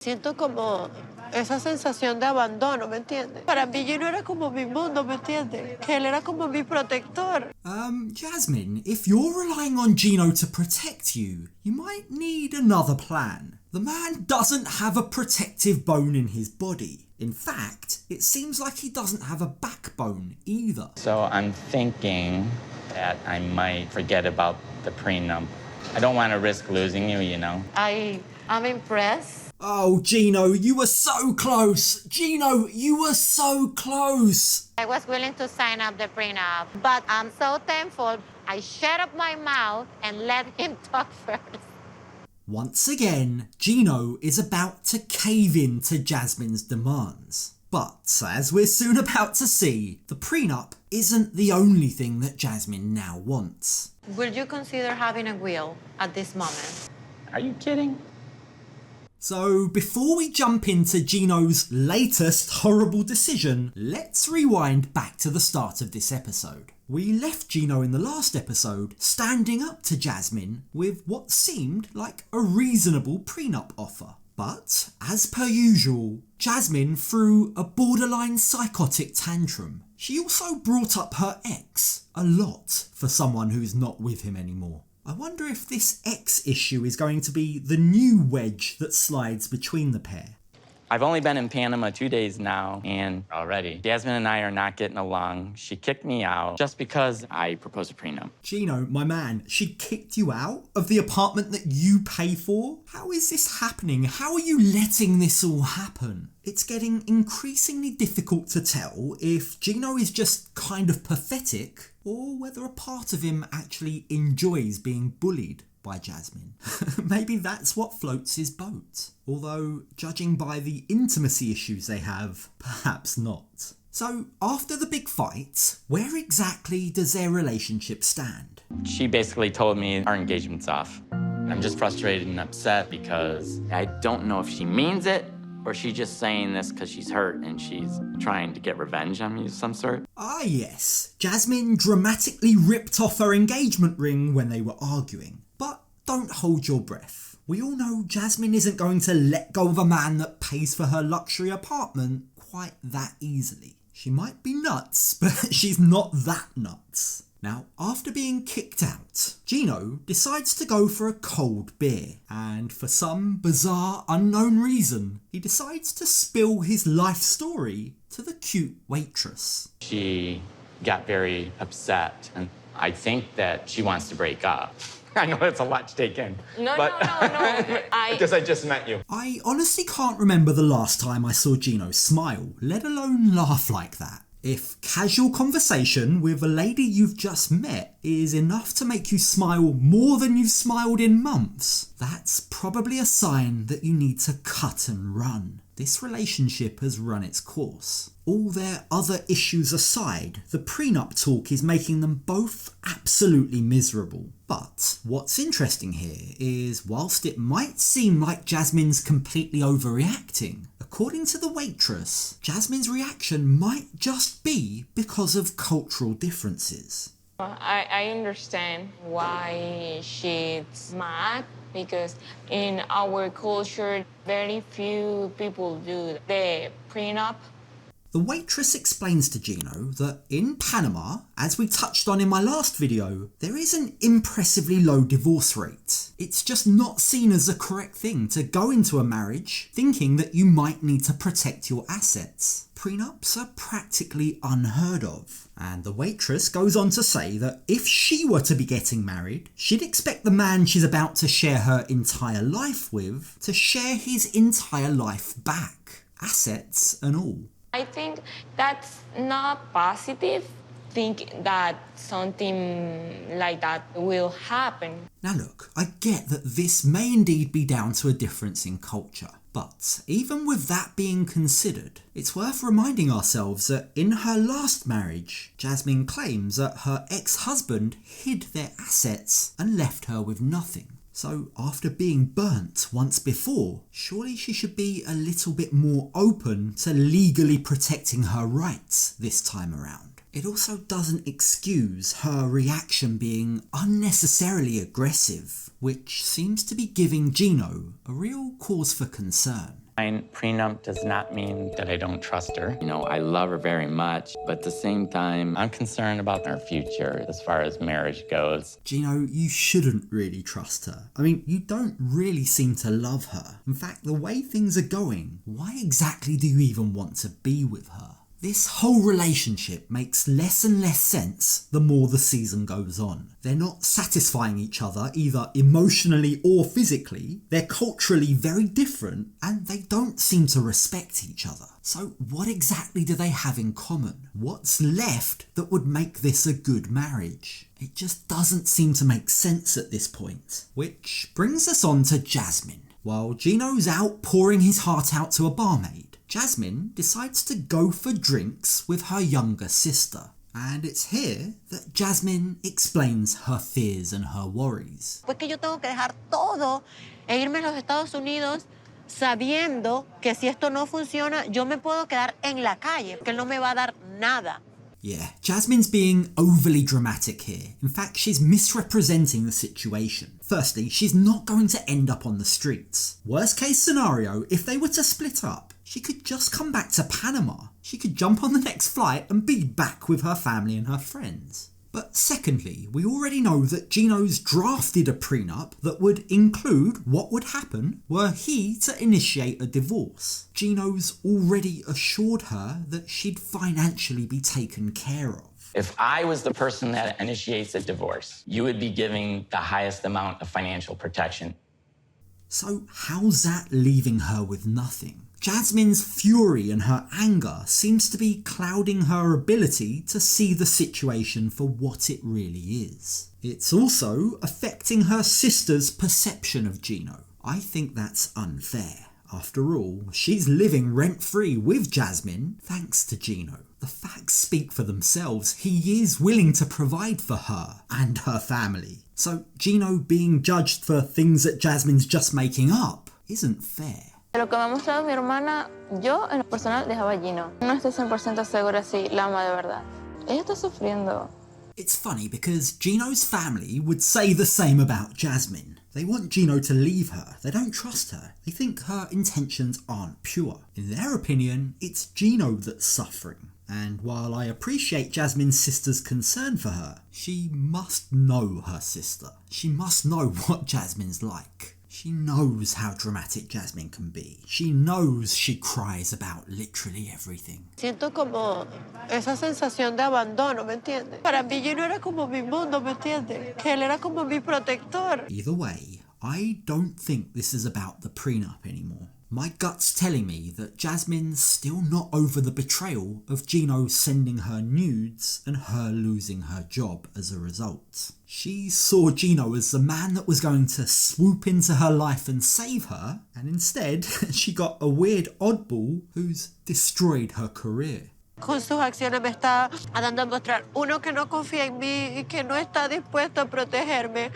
Siento como esa sensación de abandono, ¿me entiendes? Para mí Gino era como mi mundo, ¿me entiendes? Que él era como mi protector. Jasmine, if you're relying on Gino to protect you, you might need another plan. The man doesn't have a protective bone in his body. In fact, it seems like he doesn't have a backbone either. So I'm thinking that I might forget about the prenup. I don't want to risk losing you, you know. I'm impressed. Oh, Gino, you were so close. Gino, you were so close. I was willing to sign up the prenup, but I'm so thankful I shut up my mouth and let him talk first. Once again, Gino is about to cave in to Jasmine's demands. But, as we're soon about to see, the prenup isn't the only thing that Jasmine now wants. Will you consider having a will at this moment? Are you kidding? So, before we jump into Gino's latest horrible decision, let's rewind back to the start of this episode. We left Gino in the last episode standing up to Jasmine with what seemed like a reasonable prenup offer. But, as per usual, Jasmine threw a borderline psychotic tantrum. She also brought up her ex a lot for someone who's not with him anymore. I wonder if this ex issue is going to be the new wedge that slides between the pair. I've only been in Panama 2 days now, and already Jasmine and I are not getting along. She kicked me out just because I proposed a prenup. Gino, my man, she kicked you out of the apartment that you pay for? How is this happening? How are you letting this all happen? It's getting increasingly difficult to tell if Gino is just kind of pathetic or whether a part of him actually enjoys being bullied by Jasmine. Maybe that's what floats his boat. Although, judging by the intimacy issues they have, perhaps not. So, after the big fight, where exactly does their relationship stand? She basically told me our engagement's off. I'm just frustrated and upset because I don't know if she means it or she's just saying this because she's hurt and she's trying to get revenge on me of some sort. Ah yes, Jasmine dramatically ripped off her engagement ring when they were arguing. But don't hold your breath. We all know Jasmine isn't going to let go of a man that pays for her luxury apartment quite that easily. She might be nuts, but she's not that nuts. Now, after being kicked out, Gino decides to go for a cold beer, and for some bizarre, unknown reason, he decides to spill his life story to the cute waitress. She got very upset, and I think that she wants to break up. I know it's a lot to take in. No. Because I just met you. I honestly can't remember the last time I saw Gino smile, let alone laugh like that. If casual conversation with a lady you've just met is enough to make you smile more than you've smiled in months, that's probably a sign that you need to cut and run. This relationship has run its course. All their other issues aside, the prenup talk is making them both absolutely miserable. But what's interesting here is, whilst it might seem like Jasmine's completely overreacting, according to the waitress, Jasmine's reaction might just be because of cultural differences. I understand why she's mad, because in our culture, very few people do the prenup. The waitress explains to Gino that in Panama, as we touched on in my last video, there is an impressively low divorce rate. It's just not seen as the correct thing to go into a marriage thinking that you might need to protect your assets. Prenups are practically unheard of. And the waitress goes on to say that if she were to be getting married, she'd expect the man she's about to share her entire life with to share his entire life back, assets and all. I think that's not positive. Think that something like that will happen. Now look, I get that this may indeed be down to a difference in culture. But even with that being considered, it's worth reminding ourselves that in her last marriage, Jasmine claims that her ex-husband hid their assets and left her with nothing. So after being burnt once before, surely she should be a little bit more open to legally protecting her rights this time around. It also doesn't excuse her reaction being unnecessarily aggressive, which seems to be giving Gino a real cause for concern. My prenup does not mean that I don't trust her. You know, I love her very much, but at the same time, I'm concerned about our future as far as marriage goes. Gino, you shouldn't really trust her. I mean, you don't really seem to love her. In fact, the way things are going, why exactly do you even want to be with her? This whole relationship makes less and less sense the more the season goes on. They're not satisfying each other either emotionally or physically. They're culturally very different and they don't seem to respect each other. So what exactly do they have in common? What's left that would make this a good marriage? It just doesn't seem to make sense at this point. Which brings us on to Jasmine. While Gino's out pouring his heart out to a barmaid, Jasmine decides to go for drinks with her younger sister. And it's here that Jasmine explains her fears and her worries. Pues que yo tengo que dejar todo e irme a los Estados Unidos sabiendo que si esto no funciona, yo me puedo quedar en la calle, que él no me va a dar nada. Yeah, Jasmine's being overly dramatic here. In fact, she's misrepresenting the situation. Firstly, she's not going to end up on the streets. Worst case scenario, if they were to split up, she could just come back to Panama. She could jump on the next flight and be back with her family and her friends. But secondly, we already know that Gino's drafted a prenup that would include what would happen were he to initiate a divorce. Gino's already assured her that she'd financially be taken care of. If I was the person that initiates a divorce, you would be giving the highest amount of financial protection. So how's that leaving her with nothing? Jasmine's fury and her anger seems to be clouding her ability to see the situation for what it really is. It's also affecting her sister's perception of Gino. I think that's unfair. After all, she's living rent-free with Jasmine thanks to Gino. The facts speak for themselves. He is willing to provide for her and her family. So Gino being judged for things that Jasmine's just making up isn't fair. De lo que me ha mostrado mi hermana, yo en lo personal dejaba a Gino. No estoy 100% segura si la ama de verdad. Ella está sufriendo. It's funny because Gino's family would say the same about Jasmine. They want Gino to leave her. They don't trust her. They think her intentions aren't pure. In their opinion, it's Gino that's suffering. And while I appreciate Jasmine's sister's concern for her, she must know her sister. She must know what Jasmine's like. She knows how dramatic Jasmine can be. She knows she cries about literally everything. Siento como esa sensación de abandono, ¿me entiendes? Para mí Gino era como mi mundo, ¿me entiendes? Que él era como mi protector. Either way, I don't think this is about the prenup anymore. My gut's telling me that Jasmine's still not over the betrayal of Gino sending her nudes and her losing her job as a result. She saw Gino as the man that was going to swoop into her life and save her, and instead she got a weird oddball who's destroyed her career. Con sus acciones me está dando a mostrar uno que no confía en mí y que no está dispuesto a protegerme.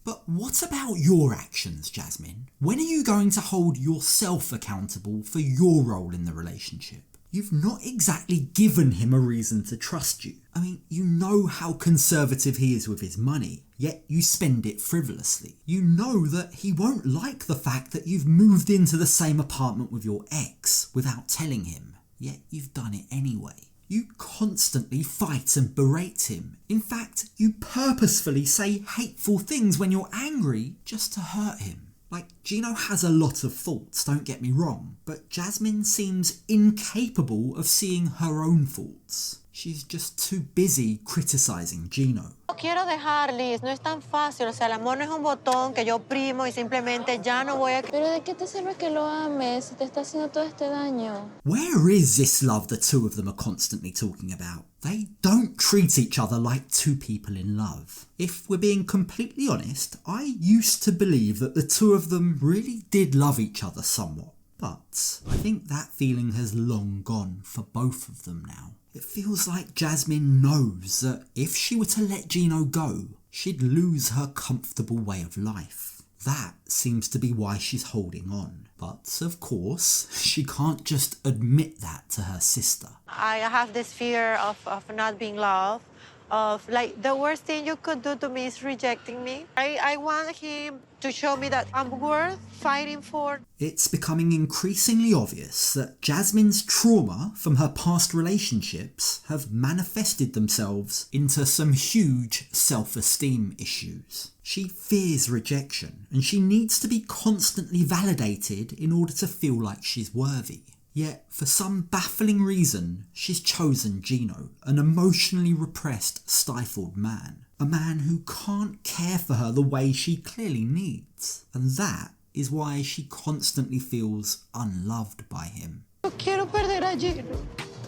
But what about your actions, Jasmine? When are you going to hold yourself accountable for your role in the relationship? You've not exactly given him a reason to trust you. I mean, you know how conservative he is with his money, yet you spend it frivolously. You know that he won't like the fact that you've moved into the same apartment with your ex without telling him, yet you've done it anyway. You constantly fight and berate him. In fact, you purposefully say hateful things when you're angry just to hurt him. Like, Gino has a lot of faults, don't get me wrong, but Jasmine seems incapable of seeing her own faults. She's just too busy criticising Gino. No quiero dejar, Liz, no es tan fácil. O sea, el amor no es un botón que yo oprimo y simplemente ya no voy a... Pero ¿de qué te sirve que lo ames si te está haciendo todo este daño? Where is this love the two of them are constantly talking about? They don't treat each other like two people in love. If we're being completely honest, I used to believe that the two of them really did love each other somewhat. But I think that feeling has long gone for both of them now. It feels like Jasmine knows that if she were to let Gino go, she'd lose her comfortable way of life. That seems to be why she's holding on. But of course, she can't just admit that to her sister. I have this fear of not being loved, of like the worst thing you could do to me is rejecting me. I want him to show me that I'm worth fighting for. It's becoming increasingly obvious that Jasmine's trauma from her past relationships have manifested themselves into some huge self-esteem issues. She fears rejection, and she needs to be constantly validated in order to feel like she's worthy. Yet, for some baffling reason, she's chosen Gino, an emotionally repressed, stifled man. A man who can't care for her the way she clearly needs. And that is why she constantly feels unloved by him. No quiero perder a Gino.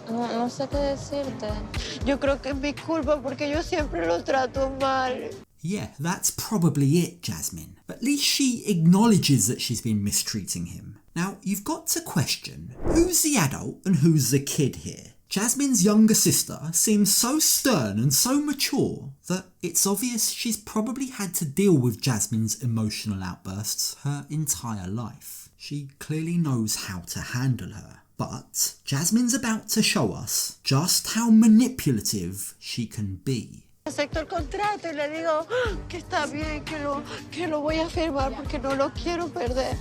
No sé qué decirte. Yo creo que es mi culpa porque yo siempre lo trato mal. Yeah, that's probably it, Jasmine. At least she acknowledges that she's been mistreating him. Now, you've got to question, who's the adult and who's the kid here? Jasmine's younger sister seems so stern and so mature that it's obvious she's probably had to deal with Jasmine's emotional outbursts her entire life. She clearly knows how to handle her. But Jasmine's about to show us just how manipulative she can be. Acepto el contrato y le digo que está bien, que lo voy a firmar porque no lo quiero perder.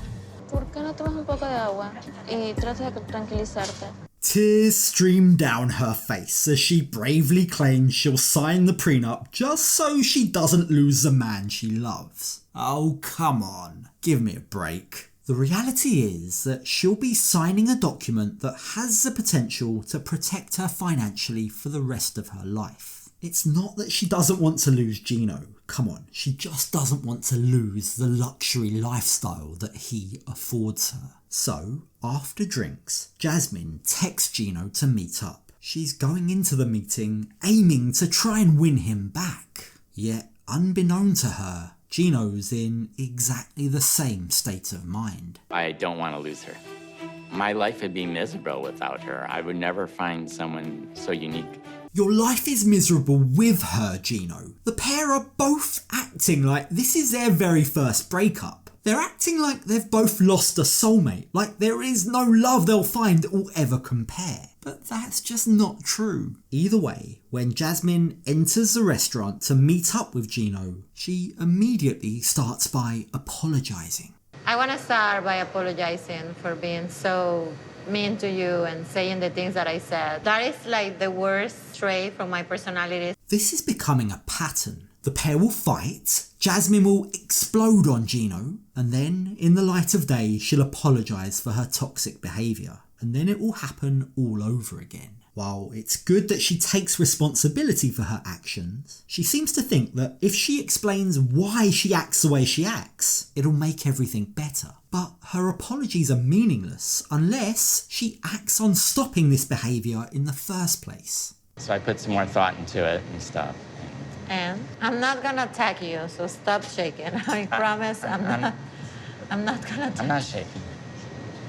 ¿Por qué no tomas un poco de agua y tratas de tranquilizarte? Tears stream down her face as she bravely claims she'll sign the prenup just so she doesn't lose the man she loves. Oh, come on, give me a break. The reality is that she'll be signing a document that has the potential to protect her financially for the rest of her life. It's not that she doesn't want to lose Gino. Come on, she just doesn't want to lose the luxury lifestyle that he affords her. So, after drinks, Jasmine texts Gino to meet up. She's going into the meeting aiming to try and win him back. Yet, unbeknown to her, Gino's in exactly the same state of mind. I don't want to lose her. My life would be miserable without her. I would never find someone so unique. Your life is miserable with her, Gino. The pair are both acting like this is their very first breakup. They're acting like they've both lost a soulmate, like there is no love they'll find that will ever compare. But that's just not true. Either way, when Jasmine enters the restaurant to meet up with Gino, she immediately starts by apologising. I want to start by apologizing for being so mean to you and saying the things that I said. That is like the worst trait from my personality. This is becoming a pattern. The pair will fight, Jasmine will explode on Gino, and then, in the light of day, she'll apologise for her toxic behaviour. And then it will happen all over again. While it's good that she takes responsibility for her actions, she seems to think that if she explains why she acts the way she acts, it'll make everything better. But her apologies are meaningless unless she acts on stopping this behaviour in the first place. So I put some more thought into it and stuff. And I'm not gonna attack you, so stop shaking. I promise I'm not gonna attack you. I'm not shaking.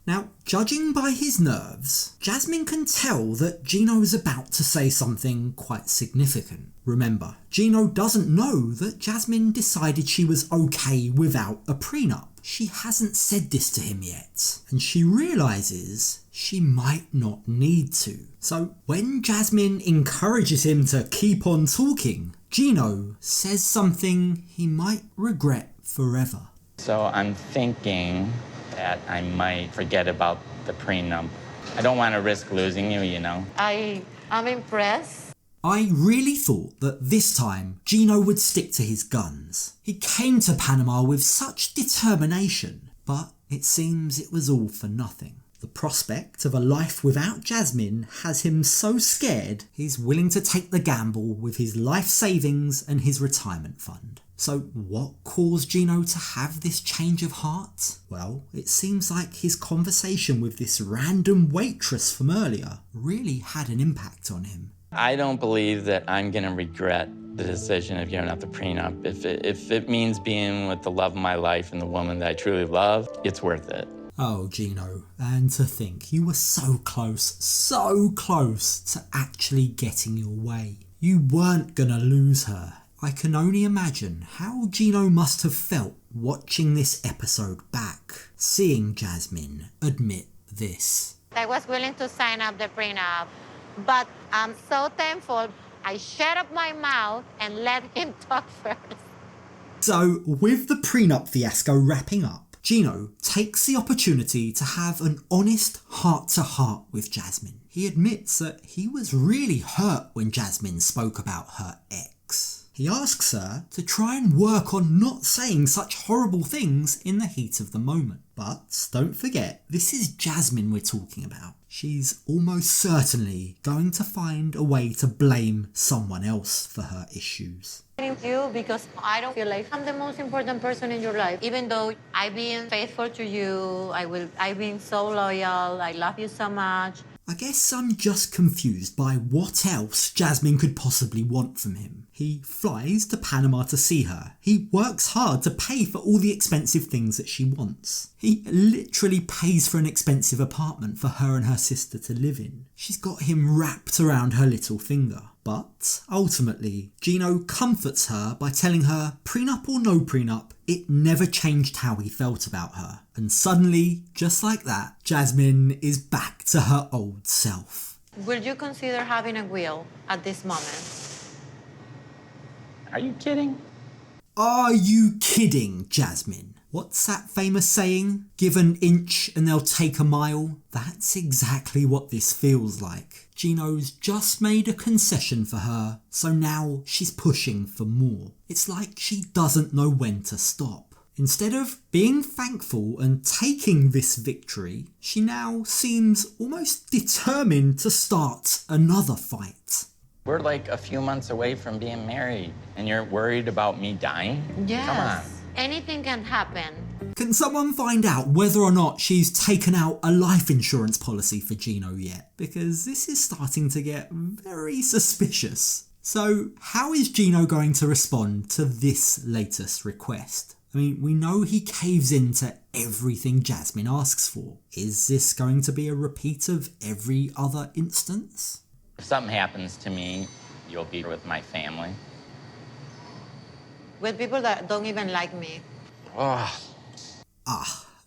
Now, judging by his nerves, Jasmine can tell that Gino is about to say something quite significant. Remember, Gino doesn't know that Jasmine decided she was okay without a prenup. She hasn't said this to him yet, and she realises she might not need to. So when Jasmine encourages him to keep on talking, Gino says something he might regret forever. So I'm thinking that I might forget about the prenup. I don't want to risk losing you, you know. I'm impressed. I really thought that this time Gino would stick to his guns. He came to Panama with such determination, but it seems it was all for nothing. The prospect of a life without Jasmine has him so scared he's willing to take the gamble with his life savings and his retirement fund. So what caused Gino to have this change of heart? Well, it seems like his conversation with this random waitress from earlier really had an impact on him. I don't believe that I'm going to regret the decision of giving up the prenup. If it means being with the love of my life and the woman that I truly love, it's worth it. Oh, Gino, and to think you were so close to actually getting your way. You weren't gonna lose her. I can only imagine how Gino must have felt watching this episode back, seeing Jasmine admit this. I was willing to sign up the prenup, but I'm so thankful I shut up my mouth and let him talk first. So, with the prenup fiasco wrapping up, Gino takes the opportunity to have an honest heart-to-heart with Jasmine. He admits that he was really hurt when Jasmine spoke about her ex. He asks her to try and work on not saying such horrible things in the heat of the moment. But don't forget, this is Jasmine we're talking about. She's almost certainly going to find a way to blame someone else for her issues. You because I don't feel like I'm the most important person in your life. Even though I've been faithful to you, I've been so loyal, I love you so much. I guess I'm just confused by what else Jasmine could possibly want from him. He flies to Panama to see her. He works hard to pay for all the expensive things that she wants. He literally pays for an expensive apartment for her and her sister to live in. She's got him wrapped around her little finger. But ultimately, Gino comforts her by telling her, prenup or no prenup, it never changed how he felt about her. And suddenly, just like that, Jasmine is back to her old self. Will you consider having a will at this moment? Are you kidding? Are you kidding, Jasmine? What's that famous saying? Give an inch and they'll take a mile? That's exactly what this feels like. Gino's just made a concession for her, so now she's pushing for more. It's like she doesn't know when to stop. Instead of being thankful and taking this victory, she now seems almost determined to start another fight. We're like a few months away from being married, and you're worried about me dying? Yes. Come on. Anything can happen. Can someone find out whether or not she's taken out a life insurance policy for Gino yet? Because this is starting to get very suspicious. So how is Gino going to respond to this latest request? I mean, we know he caves into everything Jasmine asks for. Is this going to be a repeat of every other instance? If something happens to me, you'll be with my family. With people that don't even like me. Oh.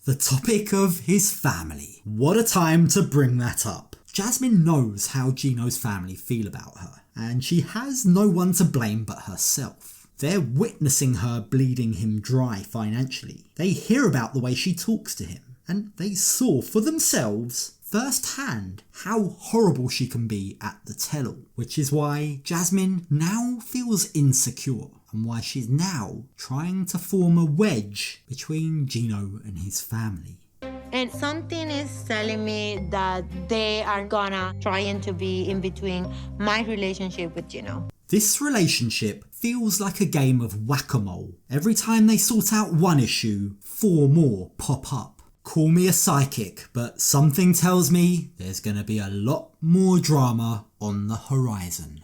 The topic of his family. What a time to bring that up. Jasmine knows how Gino's family feel about her, and she has no one to blame but herself. They're witnessing her bleeding him dry financially. They hear about the way she talks to him, and they saw for themselves firsthand how horrible she can be at the tell-all, which is why Jasmine now feels insecure and why she's now trying to form a wedge between Gino and his family. And something is telling me that they are gonna trying to be in between my relationship with Gino. This relationship feels like a game of whack-a-mole. Every time they sort out one issue, 4 more pop up. Call me a psychic, but something tells me there's going to be a lot more drama on the horizon.